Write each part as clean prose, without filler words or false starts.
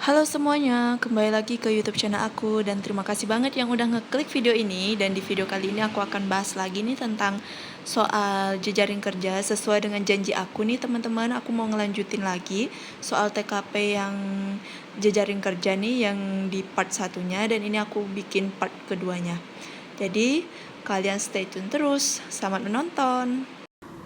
Halo semuanya, kembali lagi ke YouTube channel aku dan terima kasih banget yang udah ngeklik video ini. Dan di video kali ini aku akan bahas lagi nih tentang soal jejaring kerja sesuai dengan janji aku nih teman-teman. Aku mau ngelanjutin lagi soal TKP yang jejaring kerja nih yang di part satunya, dan ini aku bikin part keduanya. Jadi kalian stay tune terus, selamat menonton.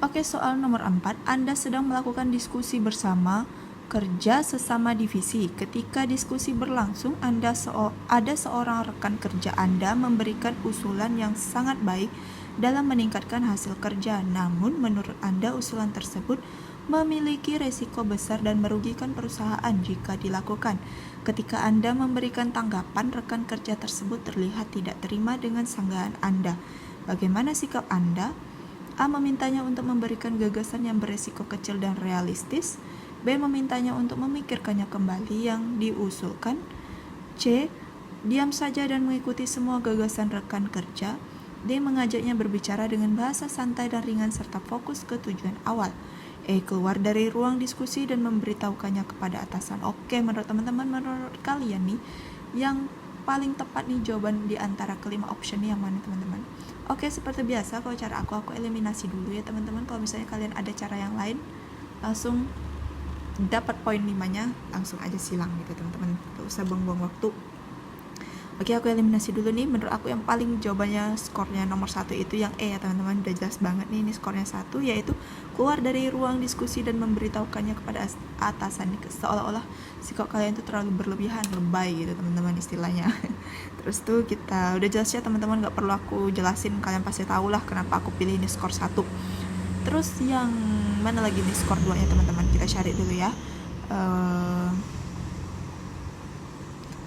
Oke, soal nomor 4, Anda sedang melakukan diskusi bersama kerja sesama divisi. Ketika diskusi berlangsung, ada seorang rekan kerja Anda memberikan usulan yang sangat baik dalam meningkatkan hasil kerja. Namun, menurut Anda usulan tersebut memiliki resiko besar dan merugikan perusahaan jika dilakukan. Ketika Anda memberikan tanggapan, rekan kerja tersebut terlihat tidak terima dengan sanggahan Anda. Bagaimana sikap Anda? A. Memintanya untuk memberikan gagasan yang beresiko kecil dan realistis. B. Memintanya untuk memikirkannya kembali yang diusulkan. C. Diam saja dan mengikuti semua gagasan rekan kerja. D. Mengajaknya berbicara dengan bahasa santai dan ringan serta fokus ke tujuan awal. E. Keluar dari ruang diskusi dan memberitahukannya kepada atasan. Oke, menurut teman-teman, menurut kalian nih, yang paling tepat nih jawaban di antara kelima option ini yang mana teman-teman? Oke, seperti biasa kalau cara aku eliminasi dulu ya teman-teman. Kalau misalnya kalian ada cara yang lain, langsung dapat poin 5-nya, langsung aja silang gitu teman-teman, gak usah buang-buang waktu. Oke, aku eliminasi dulu nih. Menurut aku yang paling jawabannya skornya nomor 1 itu yang E ya teman-teman. Udah jelas banget nih, ini skornya 1, yaitu keluar dari ruang diskusi dan memberitahukannya kepada atasan. Seolah-olah sikap kalian itu terlalu berlebihan, lebay gitu teman-teman istilahnya. Terus tuh kita udah jelas ya teman-teman, gak perlu aku jelasin, kalian pasti tahu lah kenapa aku pilih ini skor 1. Terus yang mana lagi nih skor 2 nya teman-teman, kita cari dulu ya.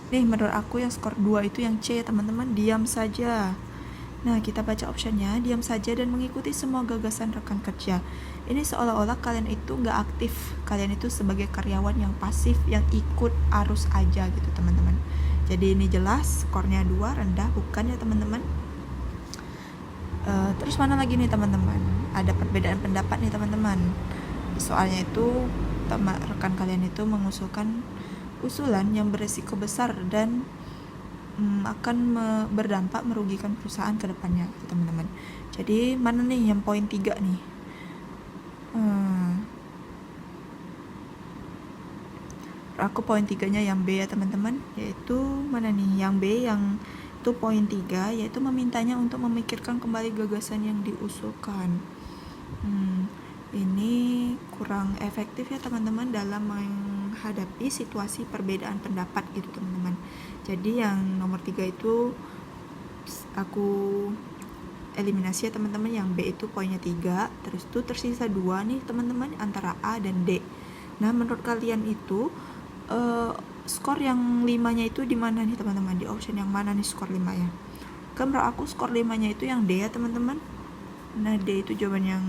Nih menurut aku yang skor 2 itu yang C teman-teman, diam saja. Nah kita baca optionnya, diam saja dan mengikuti semua gagasan rekan kerja. Ini seolah-olah kalian itu gak aktif, kalian itu sebagai karyawan yang pasif, yang ikut arus aja gitu teman-teman. Jadi ini jelas skornya 2, rendah, bukan ya teman-teman. Terus mana lagi nih teman-teman, ada perbedaan pendapat nih teman-teman. Soalnya itu rekan kalian itu mengusulkan usulan yang beresiko besar dan akan berdampak merugikan perusahaan ke depannya gitu, teman-teman. Jadi mana nih yang poin 3 nih? Aku poin 3-nya yang B ya teman-teman, yaitu mana nih yang B, yang itu poin 3, yaitu memintanya untuk memikirkan kembali gagasan yang diusulkan. Ini kurang efektif ya teman-teman dalam menghadapi situasi perbedaan pendapat gitu teman-teman. Jadi yang nomor 3 itu aku eliminasi ya teman-teman. Yang B itu poinnya 3, terus itu tersisa 2 nih teman-teman, antara A dan D. Nah menurut kalian itu skor yang 5-nya itu di mana nih teman-teman? Di option yang mana nih skor 5-nya? Menurut aku skor 5-nya itu yang D ya teman-teman. Nah D itu jawaban yang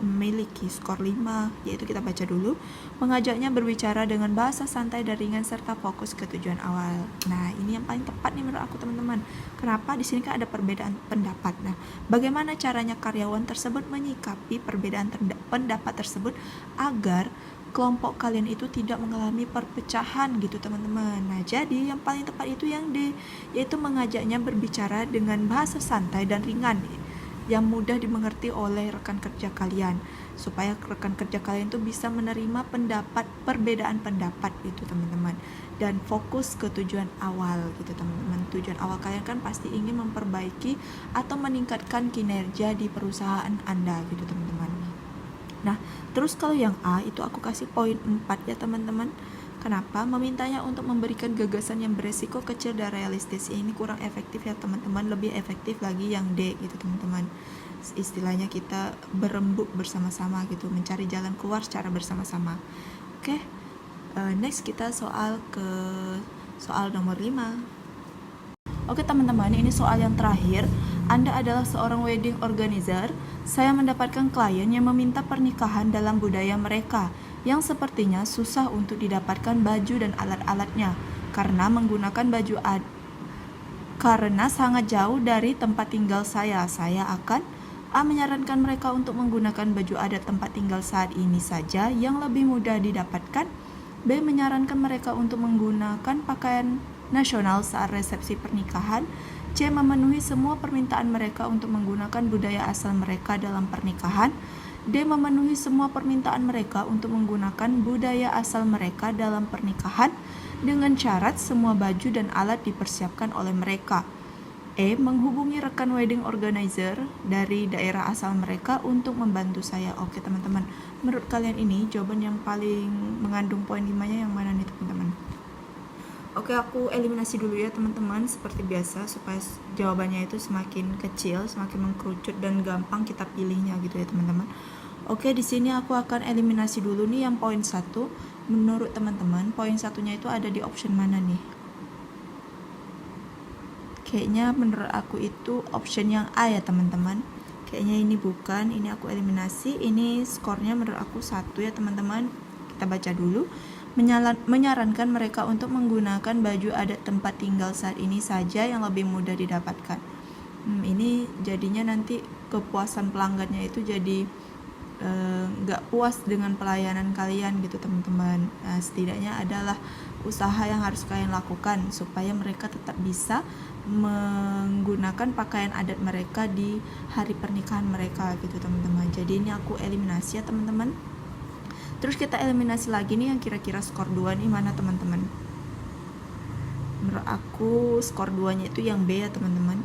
memiliki skor 5, yaitu kita baca dulu. Mengajaknya berbicara dengan bahasa santai dan ringan serta fokus ke tujuan awal. Nah ini yang paling tepat nih menurut aku teman-teman. Kenapa? Di sini kan ada perbedaan pendapat. Nah bagaimana caranya karyawan tersebut menyikapi perbedaan pendapat tersebut agar kelompok kalian itu tidak mengalami perpecahan gitu teman-teman. Nah jadi yang paling tepat itu yang D, yaitu mengajaknya berbicara dengan bahasa santai dan ringan yang mudah dimengerti oleh rekan kerja kalian, supaya rekan kerja kalian tuh bisa menerima perbedaan pendapat gitu teman-teman, dan fokus ke tujuan awal gitu teman-teman. Tujuan awal kalian kan pasti ingin memperbaiki atau meningkatkan kinerja di perusahaan Anda gitu teman-teman. Nah, terus kalau yang A itu aku kasih poin 4 ya teman-teman. Kenapa? Memintanya untuk memberikan gagasan yang beresiko kecil dan realistis. Ini kurang efektif ya teman-teman, lebih efektif lagi yang D gitu teman-teman. Istilahnya kita berembuk bersama-sama gitu, mencari jalan keluar secara bersama-sama. Oke, next kita soal nomor 5. Oke teman-teman, ini soal yang terakhir. Anda adalah seorang wedding organizer. Saya mendapatkan klien yang meminta pernikahan dalam budaya mereka, yang sepertinya susah untuk didapatkan baju dan alat-alatnya karena karena sangat jauh dari tempat tinggal saya. Saya akan menyarankan mereka untuk menggunakan baju adat tempat tinggal saat ini saja yang lebih mudah didapatkan. B. Menyarankan mereka untuk menggunakan pakaian nasional saat resepsi pernikahan. C. Memenuhi semua permintaan mereka untuk menggunakan budaya asal mereka dalam pernikahan. D. Memenuhi semua permintaan mereka untuk menggunakan budaya asal mereka dalam pernikahan dengan syarat semua baju dan alat dipersiapkan oleh mereka. E. Menghubungi rekan wedding organizer dari daerah asal mereka untuk membantu saya. Oke teman-teman, menurut kalian ini jawaban yang paling mengandung poin 5-nya yang mana nih teman-teman? Oke, aku eliminasi dulu ya teman-teman, seperti biasa supaya jawabannya itu semakin kecil, semakin mengkerucut dan gampang kita pilihnya gitu ya teman-teman. Oke, di sini aku akan eliminasi dulu nih yang poin 1. Menurut teman-teman, poin satunya itu ada di option mana nih? Kayaknya menurut aku itu option yang A ya teman-teman. Kayaknya ini bukan, ini aku eliminasi. Ini skornya menurut aku 1 ya teman-teman. Kita baca dulu. Menyarankan mereka untuk menggunakan baju adat tempat tinggal saat ini saja yang lebih mudah didapatkan. Ini jadinya nanti kepuasan pelanggannya itu jadi nggak puas dengan pelayanan kalian gitu teman-teman. Nah, setidaknya adalah usaha yang harus kalian lakukan supaya mereka tetap bisa menggunakan pakaian adat mereka di hari pernikahan mereka gitu teman-teman. Jadi ini aku eliminasi ya teman-teman. Terus kita eliminasi lagi nih yang kira-kira skor 2 nih mana teman-teman? Menurut aku skor 2-nya itu yang B ya teman-teman.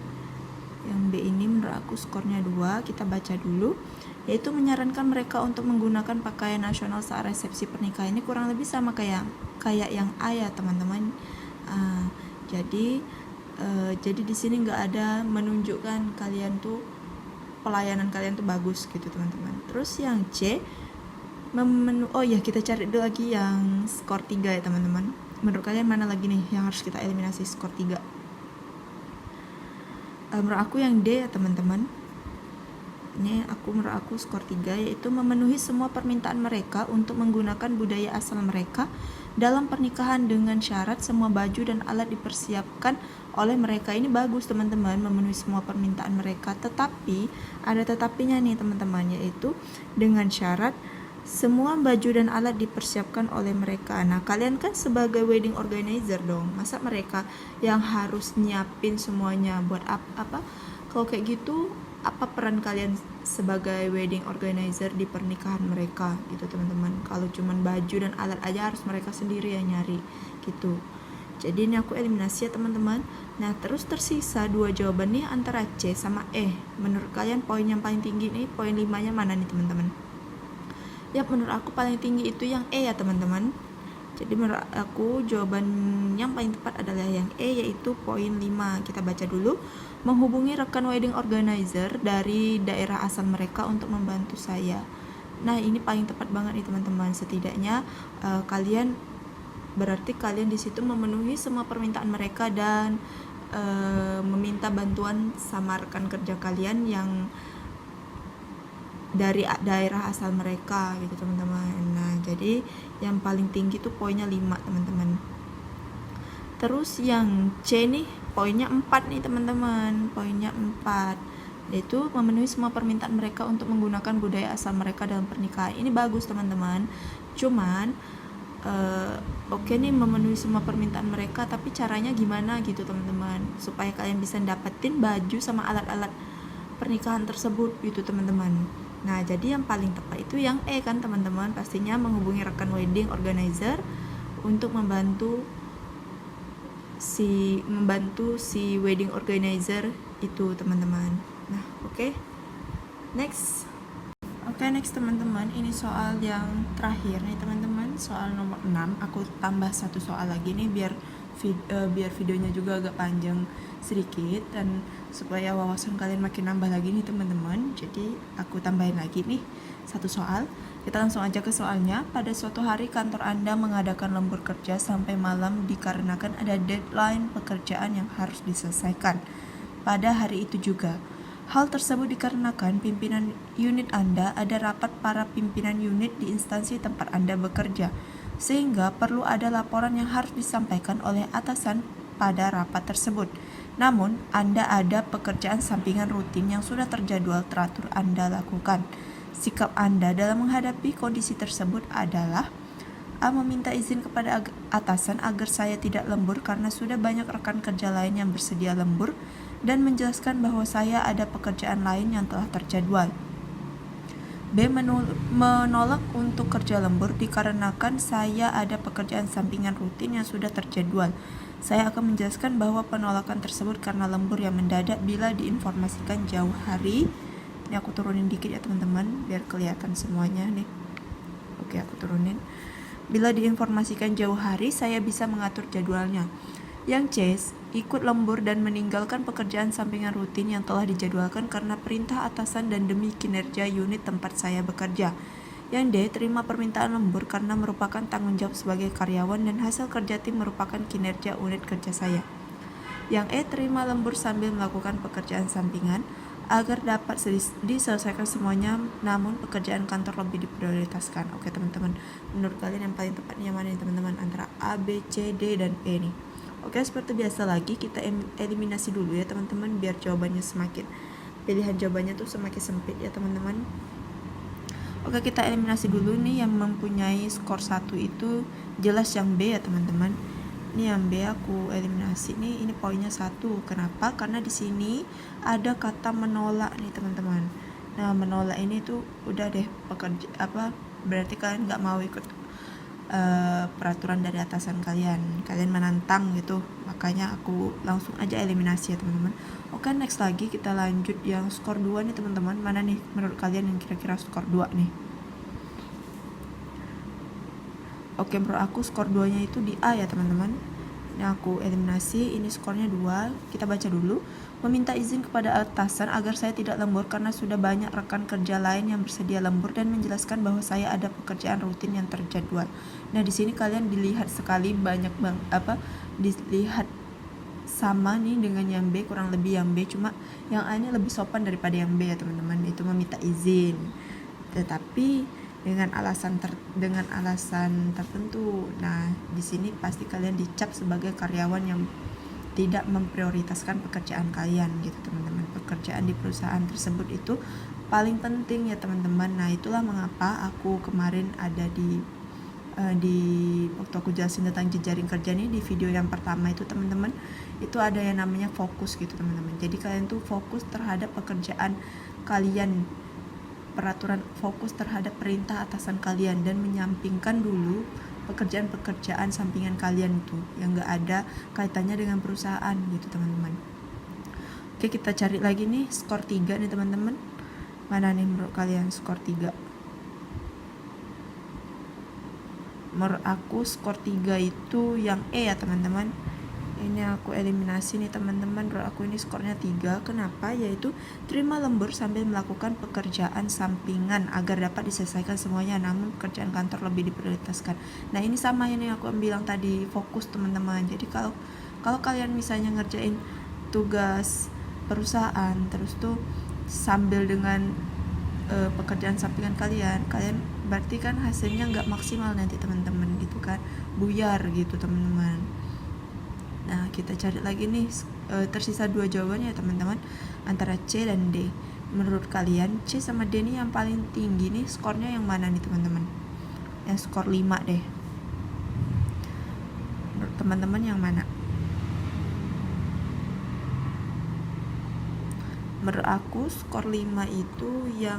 Yang B ini menurut aku skornya 2. Kita baca dulu. Yaitu menyarankan mereka untuk menggunakan pakaian nasional saat resepsi pernikahan. Ini kurang lebih sama kayak yang A ya teman-teman. Jadi di sini nggak ada menunjukkan kalian tuh pelayanan kalian tuh bagus gitu teman-teman. Terus yang C kita cari dulu lagi yang skor 3 ya teman-teman. Menurut kalian mana lagi nih yang harus kita eliminasi skor 3? Menurut aku yang D ya teman-teman. Ini menurut aku skor 3, yaitu memenuhi semua permintaan mereka untuk menggunakan budaya asal mereka dalam pernikahan dengan syarat semua baju dan alat dipersiapkan oleh mereka. Ini bagus teman-teman, memenuhi semua permintaan mereka, tetapi ada tetapinya nih teman-teman, yaitu dengan syarat semua baju dan alat dipersiapkan oleh mereka. Nah, kalian kan sebagai wedding organizer dong, masa mereka yang harus nyiapin semuanya buat apa? Kalau kayak gitu, apa peran kalian sebagai wedding organizer di pernikahan mereka gitu teman-teman? Kalau cuman baju dan alat aja harus mereka sendiri yang nyari gitu. Jadi ini aku eliminasi ya teman-teman. Nah, terus tersisa 2 jawaban nih antara C sama E. Menurut kalian poin yang paling tinggi nih, poin 5-nya mana nih teman-teman? Ya, menurut aku paling tinggi itu yang E ya teman-teman. Jadi menurut aku jawaban yang paling tepat adalah yang E, yaitu poin 5. Kita baca dulu. Menghubungi rekan wedding organizer dari daerah asal mereka untuk membantu saya. Nah, ini paling tepat banget nih teman-teman. Setidaknya kalian di situ memenuhi semua permintaan mereka dan meminta bantuan sama rekan kerja kalian yang dari daerah asal mereka gitu teman-teman. Nah, jadi yang paling tinggi tuh poinnya 5 teman-teman. Terus yang C nih poinnya 4 nih teman-teman. Poinnya 4, yaitu memenuhi semua permintaan mereka untuk menggunakan budaya asal mereka dalam pernikahan. Ini bagus teman-teman. Cuman oke nih memenuhi semua permintaan mereka, tapi caranya gimana gitu teman-teman, supaya kalian bisa dapetin baju sama alat-alat pernikahan tersebut gitu teman-teman. Nah, jadi yang paling tepat itu yang E kan teman-teman, pastinya menghubungi rekan wedding organizer untuk membantu si wedding organizer itu teman-teman. Nah, oke. Next teman-teman, ini soal yang terakhir nih teman-teman, soal nomor 6. Aku tambah 1 soal lagi nih biar videonya juga agak panjang sedikit dan supaya wawasan kalian makin nambah lagi nih teman-teman. Jadi aku tambahin lagi nih 1 soal. Kita langsung aja ke soalnya. Pada suatu hari kantor Anda mengadakan lembur kerja sampai malam dikarenakan ada deadline pekerjaan yang harus diselesaikan pada hari itu juga. Hal tersebut dikarenakan pimpinan unit Anda ada rapat para pimpinan unit di instansi tempat Anda bekerja, sehingga perlu ada laporan yang harus disampaikan oleh atasan pada rapat tersebut. Namun, Anda ada pekerjaan sampingan rutin yang sudah terjadwal teratur Anda lakukan. Sikap Anda dalam menghadapi kondisi tersebut adalah A. Meminta izin kepada atasan agar saya tidak lembur karena sudah banyak rekan kerja lain yang bersedia lembur dan menjelaskan bahwa saya ada pekerjaan lain yang telah terjadwal. B. Menolak untuk kerja lembur dikarenakan saya ada pekerjaan sampingan rutin yang sudah terjadwal. Saya akan menjelaskan bahwa penolakan tersebut karena lembur yang mendadak bila diinformasikan jauh hari. Ini aku turunin dikit ya teman-teman biar kelihatan semuanya nih. Oke, aku turunin. Bila diinformasikan jauh hari, saya bisa mengatur jadwalnya. Yang C, ikut lembur dan meninggalkan pekerjaan sampingan rutin yang telah dijadwalkan karena perintah atasan dan demi kinerja unit tempat saya bekerja. Yang D, terima permintaan lembur karena merupakan tanggung jawab sebagai karyawan dan hasil kerja tim merupakan kinerja unit kerja saya. Yang E, terima lembur sambil melakukan pekerjaan sampingan agar dapat diselesaikan semuanya, namun pekerjaan kantor lebih diprioritaskan. Oke teman-teman, menurut kalian yang paling tepat yang mana nih teman-teman, antara A, B, C, D, dan E nih? Oke, seperti biasa lagi kita eliminasi dulu ya teman-teman biar jawabannya semakin, pilihan jawabannya tuh semakin sempit ya teman-teman. Oke, kita eliminasi dulu nih yang mempunyai skor 1 itu jelas yang B ya teman-teman. Ini yang B aku eliminasi nih, ini poinnya 1. Kenapa? Karena di sini ada kata menolak nih teman-teman. Nah, menolak ini tuh udah deh berarti kalian nggak mau ikut peraturan dari atasan kalian menantang gitu, makanya aku langsung aja eliminasi ya teman-teman. Oke, next lagi kita lanjut yang skor 2 nih teman-teman. Mana nih menurut kalian yang kira-kira skor 2 nih? Oke, menurut aku skor 2 nya itu di A ya teman-teman. Nah, aku eliminasi, ini skornya 2. Kita baca dulu. Meminta izin kepada atasan agar saya tidak lembur karena sudah banyak rekan kerja lain yang bersedia lembur dan menjelaskan bahwa saya ada pekerjaan rutin yang terjadwal. Nah, di sini kalian dilihat sekali banyak dilihat sama nih dengan yang B, kurang lebih yang B, cuma yang A ini lebih sopan daripada yang B ya teman-teman. Itu meminta izin. Tetapi dengan alasan tertentu. Nah, di sini pasti kalian dicap sebagai karyawan yang tidak memprioritaskan pekerjaan kalian gitu teman-teman. Pekerjaan di perusahaan tersebut itu paling penting ya teman-teman. Nah, itulah mengapa aku kemarin ada di waktu aku jelasin tentang jejaring kerja nih di video yang pertama itu teman-teman, itu ada yang namanya fokus gitu teman-teman. Jadi kalian tuh fokus terhadap pekerjaan kalian, peraturan, fokus terhadap perintah atasan kalian dan menyampingkan dulu pekerjaan-pekerjaan sampingan kalian itu yang gak ada kaitannya dengan perusahaan gitu teman-teman. Oke, kita cari lagi nih skor 3 nih teman-teman. Mana nih menurut kalian skor 3? Menurut aku skor 3 itu yang E ya teman-teman. Ini aku eliminasi nih teman-teman. Menurut aku ini skornya 3. Kenapa? Yaitu terima lembur sambil melakukan pekerjaan sampingan agar dapat diselesaikan semuanya, namun pekerjaan kantor lebih diprioritaskan. Nah, ini sama yang aku bilang tadi, fokus teman-teman. Jadi kalau kalian misalnya ngerjain tugas perusahaan terus tuh sambil dengan pekerjaan sampingan kalian berarti kan hasilnya nggak maksimal nanti teman-teman gitu kan, buyar gitu teman-teman. Nah, kita cari lagi nih, tersisa 2 jawabannya ya teman-teman, antara C dan D. Menurut kalian C sama D nih yang paling tinggi nih skornya yang mana nih teman-teman? Yang skor 5 deh. Menurut teman-teman yang mana? Menurut aku skor 5 itu yang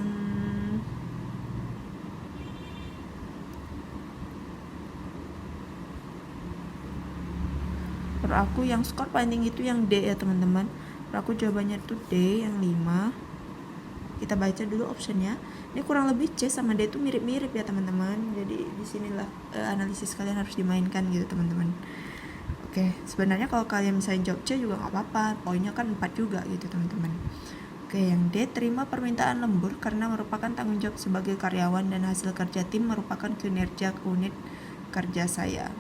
menurut aku yang skor paling tinggi itu yang D ya teman-teman. Menurut aku jawabannya itu D yang 5. Kita baca dulu optionnya. Ini kurang lebih C sama D itu mirip-mirip ya teman-teman. Jadi disinilah analisis kalian harus dimainkan gitu teman-teman. Oke, sebenarnya kalau kalian misalnya jawab C juga nggak apa-apa, poinnya kan 4 juga gitu teman-teman. Oke, yang D, terima permintaan lembur karena merupakan tanggung jawab sebagai karyawan dan hasil kerja tim merupakan kinerja unit kerja saya.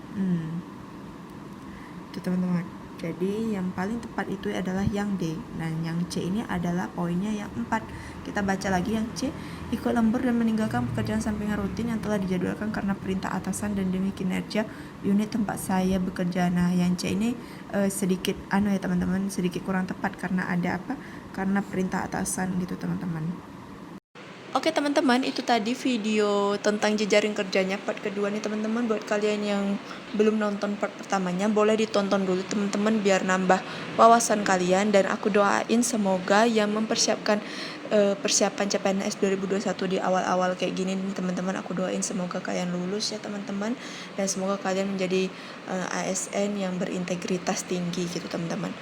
Itu teman-teman. Jadi yang paling tepat itu adalah yang D. Nah, yang C ini adalah poinnya yang 4. Kita baca lagi yang C, ikut lembur dan meninggalkan pekerjaan sampingan rutin yang telah dijadwalkan karena perintah atasan dan demi kinerja unit tempat saya bekerja. Nah, yang C ini sedikit ya teman-teman, sedikit kurang tepat karena ada karena perintah atasan gitu teman-teman. Oke teman-teman, itu tadi video tentang jejaring kerjanya part kedua nih teman-teman. Buat kalian yang belum nonton part pertamanya, boleh ditonton dulu teman-teman biar nambah wawasan kalian. Dan aku doain semoga yang mempersiapkan persiapan CPNS 2021 di awal-awal kayak gini nih teman-teman, aku doain semoga kalian lulus ya teman-teman, dan semoga kalian menjadi ASN yang berintegritas tinggi gitu teman-teman.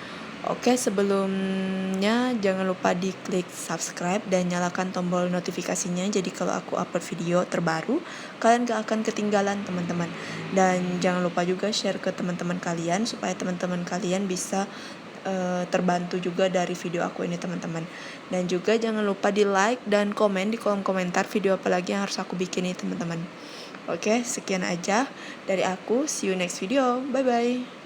Oke, sebelumnya jangan lupa diklik subscribe dan nyalakan tombol notifikasinya. Jadi kalau aku upload video terbaru, kalian gak akan ketinggalan teman-teman. Dan jangan lupa juga share ke teman-teman kalian supaya teman-teman kalian bisa terbantu juga dari video aku ini teman-teman. Dan juga jangan lupa di like dan komen di kolom komentar video apa lagi yang harus aku bikin nih teman-teman. Oke, sekian aja dari aku. See you next video. Bye bye.